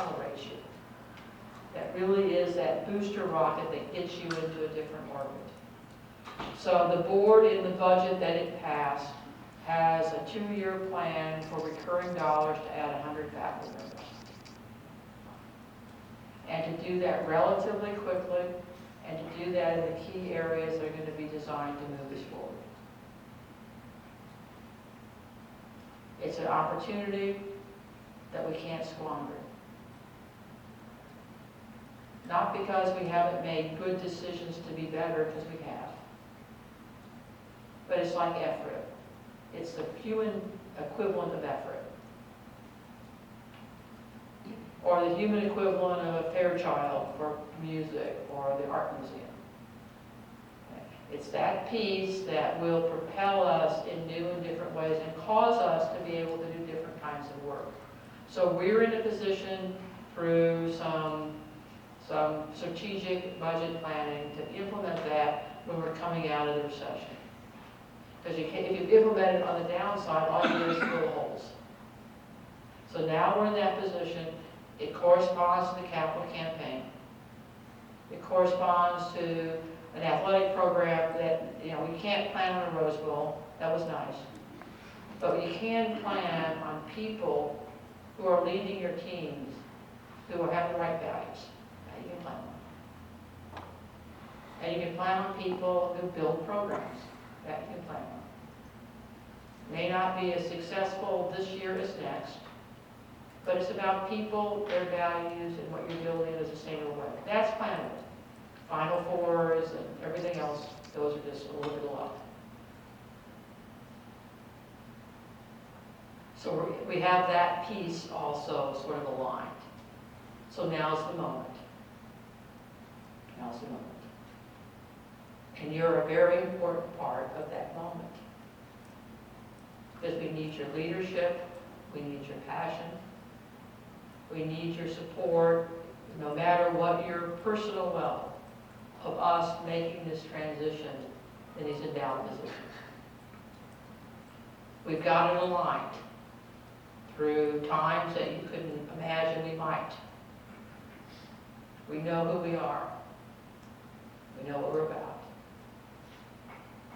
accelerates you. That really is that booster rocket that gets you into a different orbit. So the board, in the budget that it passed, has a 2-year plan for recurring dollars to add 100 faculty members. And to do that relatively quickly, and to do that in the key areas that are going to be designed to move us forward. It's an opportunity that we can't squander. Not because we haven't made good decisions to be better, because we have. But it's like effort. It's the human equivalent of effort. Or the human equivalent of a Fairchild for music or the art museum. It's that piece that will propel us in new and different ways and cause us to be able to do different kinds of work. So we're in a position through some strategic budget planning to implement that when we're coming out of the recession. Because if you implement it on the downside, all you do is fill holes. So now we're in that position. It corresponds to the capital campaign. It corresponds to an athletic program that, we can't plan on a Rose Bowl. That was nice. But you can plan on people who are leading your teams, who have the right values. That you can plan on. And you can plan on people who build programs. That you can plan on. May not be as successful this year as next, but it's about people, their values, and what you're building in a sustainable way. That's plannable. Final Fours and everything else, those are just a little bit of luck. So we have that piece also sort of aligned. So now's the moment. Now's the moment. And you're a very important part of that moment. Because we need your leadership, we need your passion, we need your support, no matter what your personal level of us making this transition in these endowed positions. We've got it aligned through times that you couldn't imagine we might. We know who we are. We know what we're about.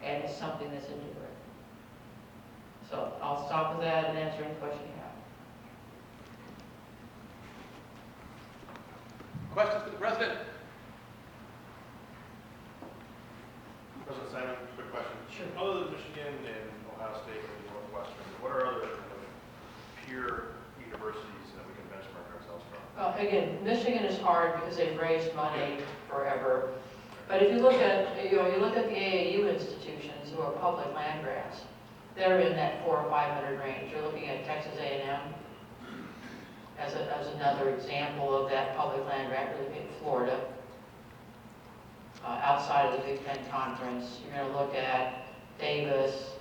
And it's something that's enduring. So I'll stop with that and answer any question you have. Questions for the President? President Simon, quick question. Sure. Other than Michigan and Ohio State and Northwestern, what are other kind of peer universities that we can benchmark ourselves from? Well, again, Michigan is hard because they've raised money forever. But if you look at, you look at the AAU institutions who are public land grants, they're in that 400 or 500 range. You're looking at Texas A&M as another example of that public land grant, really big Florida. Outside of the Big Ten Conference, you're going to look at Davis.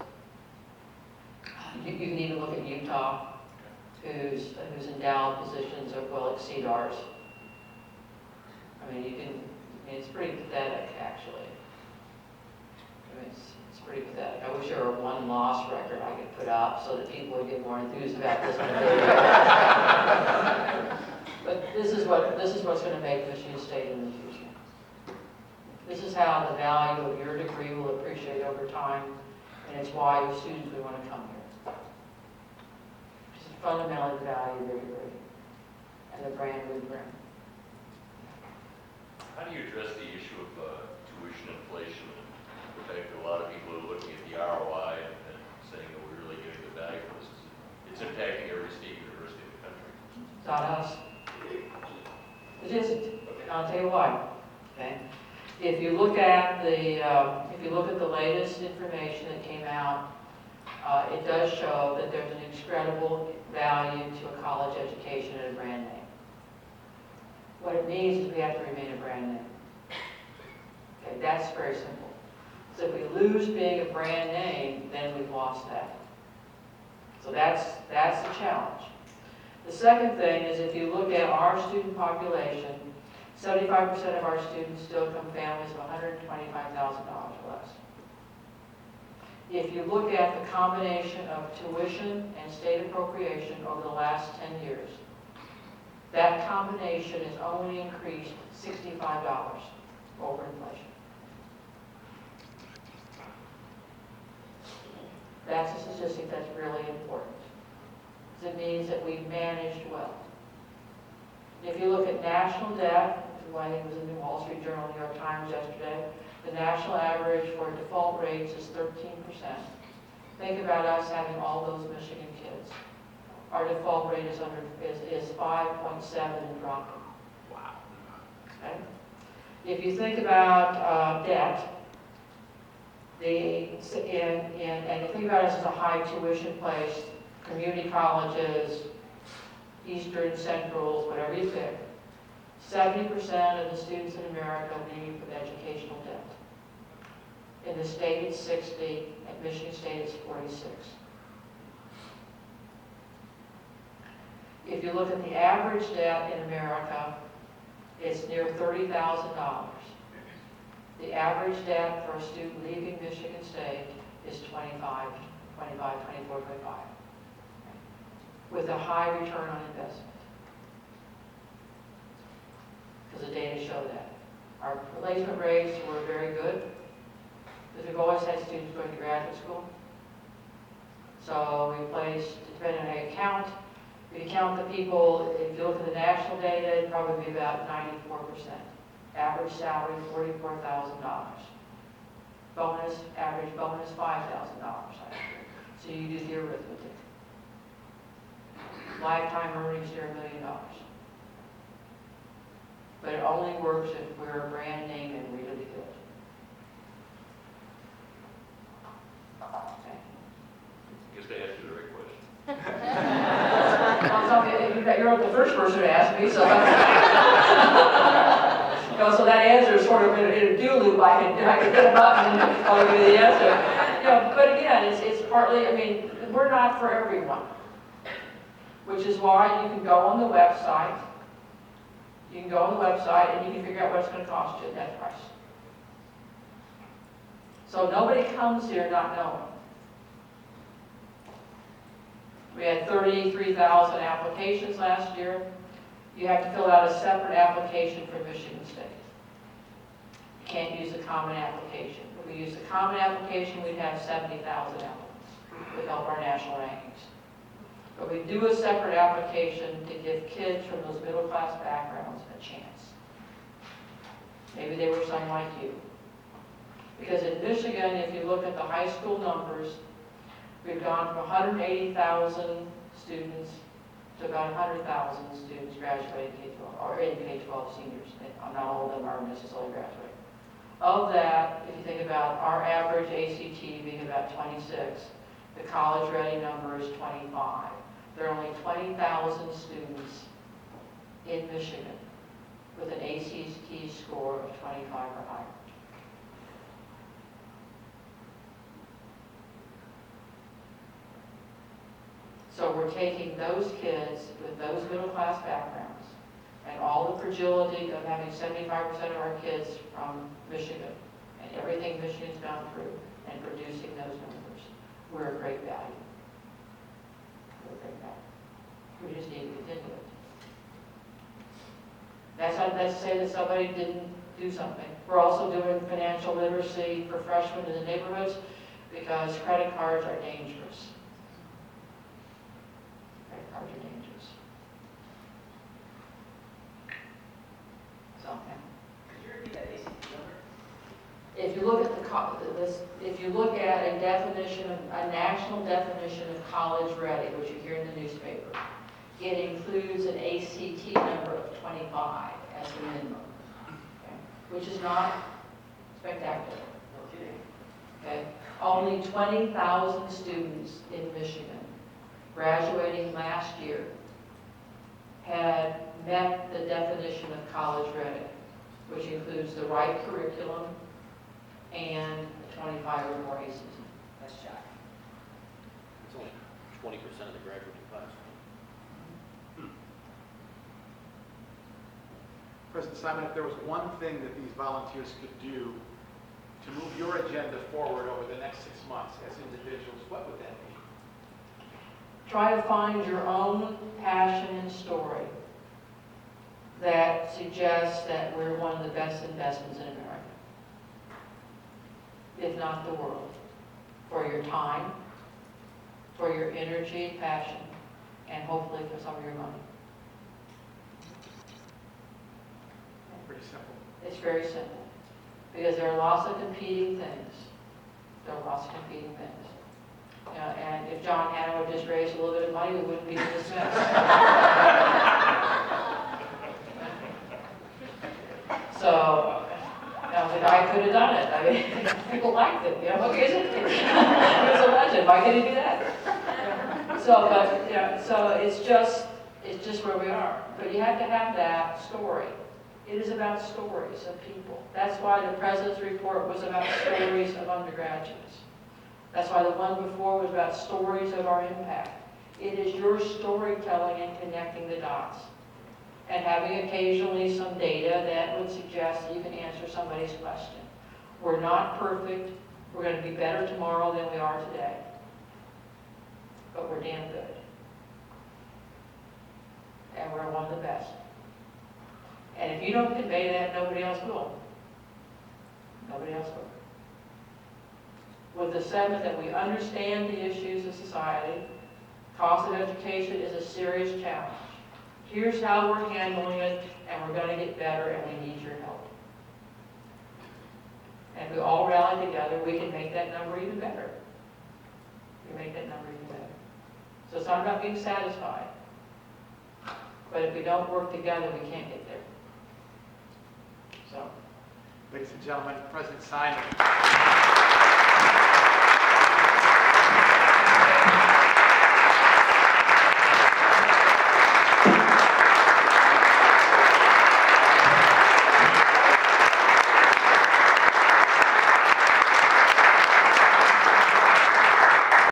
You can even look at Utah, whose endowed positions will exceed ours. I mean, it's pretty pathetic, actually. I mean, it's pretty pathetic. I wish there were one loss record I could put up so that people would get more enthused about this than they do. But this is what's going to make Michigan State in the future. This is how the value of your degree will appreciate over time, and it's why the students would want to come here. This is fundamentally the value of your degree and the brand we bring. How do you address the issue of tuition inflation? In fact, a lot of people are looking at the ROI and saying that we're really getting the value for this. It's impacting every state university in the country. It's not us. It isn't. I'll tell you why. Okay. If you look at the latest information that came out, it does show that there's an incredible value to a college education and a brand name. What it means is we have to remain a brand name. Okay, that's very simple. So if we lose being a brand name, then we've lost that. So that's the challenge. The second thing is if you look at our student population, 75% of our students still come from families of $125,000 or less. If you look at the combination of tuition and state appropriation over the last 10 years, That combination has only increased $65 over inflation. That's a statistic that's really important, because it means that we've managed well. If you look at national debt, I think it was in the Wall Street Journal, New York Times yesterday, the national average for default rates is 13%. Think about us having all those Michigan kids. Our default rate is 5.7 and dropping. Wow. Okay? If you think about debt, and you think about us as a high tuition place, community colleges, Eastern, Centrals, whatever you pick, 70% of the students in America leave with educational debt. In the state, it's 60. At Michigan State, it's 46. If you look at the average debt in America, it's near $30,000. The average debt for a student leaving Michigan State is 24, 25, with a high return on investment. Because the data show that. Our placement rates were very good, because we've always had students going to graduate school. So we placed, depending on how you count, if you count the people, if you look at the national data, it'd probably be about 94%. Average salary, $44,000. Bonus, average bonus, $5,000 last year. So you do the arithmetic. Lifetime earnings near $1 million. But it only works if we're a brand name and really good. Okay. I guess they asked you the right question. You're the first person to ask me, so so that answer is sort of in a do loop. I can hit a button and I'll give you the answer. But again, it's partly. I mean, we're not for everyone, which is why you can go on the website. You can go on the website and you can figure out what it's going to cost you at that price. So nobody comes here not knowing. We had 33,000 applications last year. You have to fill out a separate application for Michigan State. You can't use the common application. If we use the common application, we'd have 70,000 applicants. Would help our national rankings. But we do a separate application to give kids from those middle-class backgrounds a chance. Maybe they were some like you. Because in Michigan, if you look at the high school numbers, we've gone from 180,000 students to about 100,000 students graduating K-12, or in K-12 seniors. Not all of them are necessarily graduating. Of that, if you think about our average ACT being about 26, the college-ready number is 25. There are only 20,000 students in Michigan with an ACT score of 25 or higher. So we're taking those kids with those middle-class backgrounds and all the fragility of having 75% of our kids from Michigan and everything Michigan's gone through and producing those numbers. We're a great value. We're a great value. We just need to continue it. That's not to say that somebody didn't do something. We're also doing financial literacy for freshmen in the neighborhoods because credit cards are dangerous. Credit cards are dangerous. So, okay. Could you repeat that ACT number? If you look at if you look at a definition, a national definition of college ready, which you hear in the newspaper, it includes an ACT number of 25 as the minimum, okay? Which is not spectacular. No kidding. Okay? Only 20,000 students in Michigan graduating last year had met the definition of college ready, which includes the right curriculum and 25 or more ACT. That's shocking. It's only 20% of the graduating class. President Simon, if there was one thing that these volunteers could do to move your agenda forward over the next 6 months as individuals, what would that be? Try to find your own passion and story that suggests that we're one of the best investments in America, if not the world, for your time, for your energy and passion, and hopefully for some of your money. Pretty simple. It's very simple, because there are lots of competing things. There are lots of competing things. And if John Hanna would just raise a little bit of money, we wouldn't be in this mess. So, the guy could have done it. I mean, people liked it. You know, okay, he was a legend. Why can't he do that? So, but so it's just where we are. But you have to have that story. It is about stories of people. That's why the President's report was about stories of undergraduates. That's why the one before was about stories of our impact. It is your storytelling and connecting the dots, and having occasionally some data that would suggest that you can answer somebody's question. We're not perfect. We're going to be better tomorrow than we are today. But we're damn good. And we're one of the best. And if you don't convey that, nobody else will. Nobody else will. With the sentiment that we understand the issues of society, cost of education is a serious challenge. Here's how we're handling it, and we're going to get better, and we need your help. And if we all rally together, we can make that number even better. We make that number even better. So it's not about being satisfied. But if we don't work together, we can't get there. So. Ladies and gentlemen, President Simon.